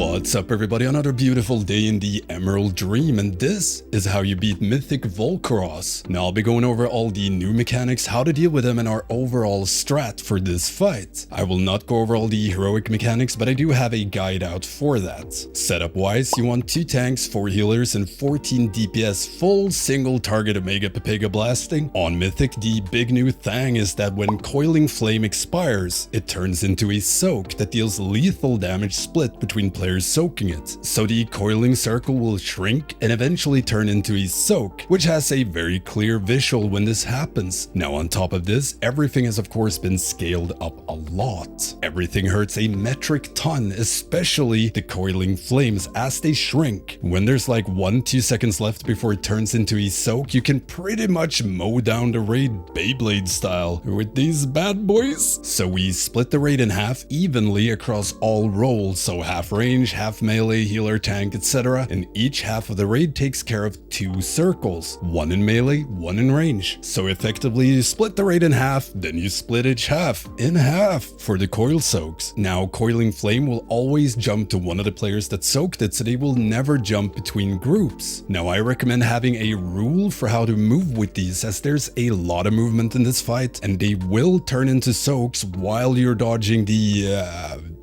What's up everybody, another beautiful day in the Emerald Dream, and this is how you beat Mythic Volcoross. Now I'll be going over all the new mechanics, how to deal with them, and our overall strat for this fight. I will not go over all the heroic mechanics, but I do have a guide out for that. Setup wise, you want 2 tanks, 4 healers, and 14 DPS full single target Omega Pepega blasting. On Mythic, the big new thing is that when Coiling Flame expires, it turns into a soak that deals lethal damage split between players soaking it. So the coiling circle will shrink and eventually turn into a soak, which has a very clear visual when this happens. Now on top of this, everything has of course been scaled up a lot. Everything hurts a metric ton, especially the coiling flames as they shrink. When there's like 1-2 seconds left before it turns into a soak, you can pretty much mow down the raid Beyblade style with these bad boys. So we split the raid in half evenly across all roles, so half range, half melee, healer, tank, etc. And each half of the raid takes care of 2 circles, 1 in melee, 1 in range. So effectively you split the raid in half, then you split each half in half for the coil soaks. Now Coiling Flame will always jump to one of the players that soaked it, so they will never jump between groups. Now I recommend having a rule for how to move with these, as there's a lot of movement in this fight and they will turn into soaks while you're dodging the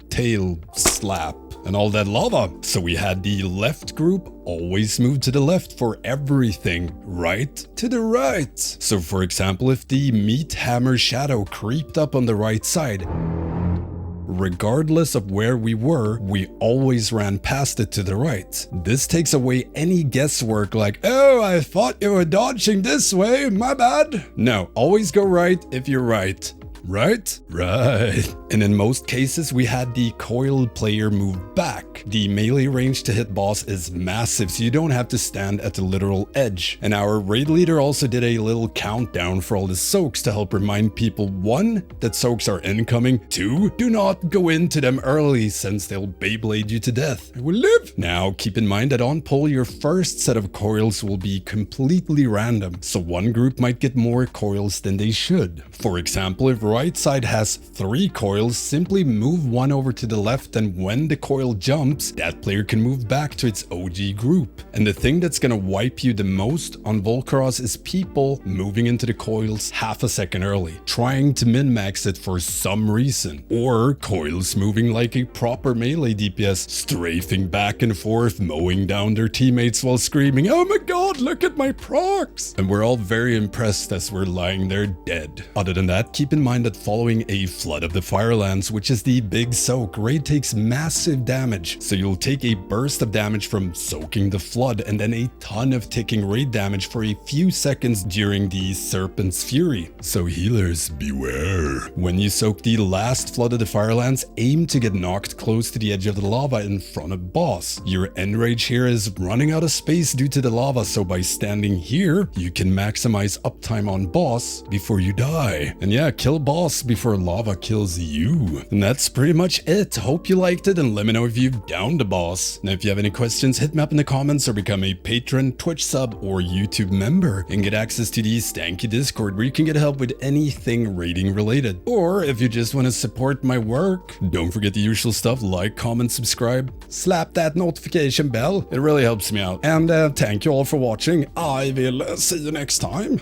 tail slap and all that lava. So we had the left group always move to the left for everything, right to the right. So for example, if the meat hammer shadow creeped up on the right side, regardless of where we were, we always ran past it to the right. This takes away any guesswork like, oh, I thought you were dodging this way, my bad. No, always go right if you're right. Right? Right. And in most cases, we had the coil player move back. The melee range to hit boss is massive, so you don't have to stand at the literal edge. And our raid leader also did a little countdown for all the soaks to help remind people, 1, that soaks are incoming, 2, do not go into them early since they'll Beyblade you to death. I will live. Now keep in mind that on pull, your first set of coils will be completely random, so one group might get more coils than they should. For example, if right side has 3 coils, simply move 1 over to the left, and when the coil jumps, that player can move back to its OG group. And the thing that's gonna wipe you the most on Volcoross is people moving into the coils half a second early, trying to min-max it for some reason, or coils moving like a proper melee DPS, strafing back and forth, mowing down their teammates while screaming, oh my god, look at my procs! And we're all very impressed as we're lying there dead. Other than that, keep in mind that following a Flood of the Firelands, which is the big soak, raid takes massive damage. So you'll take a burst of damage from soaking the flood and then a ton of ticking raid damage for a few seconds during the Serpent's Fury. So healers, beware. When you soak the last Flood of the Firelands, aim to get knocked close to the edge of the lava in front of boss. Your end rage here is running out of space due to the lava, so by standing here, you can maximize uptime on boss before you die. And yeah, kill boss before lava kills you. And that's pretty much it. Hope you liked it, and let me know if you've downed the boss. Now if you have any questions, hit me up in the comments or become a patron, Twitch sub, or YouTube member and get access to the Stankie Discord where you can get help with anything raiding related. Or if you just want to support my work, don't forget the usual stuff like, comment, subscribe, slap that notification bell. It really helps me out. And thank you all for watching. I will see you next time.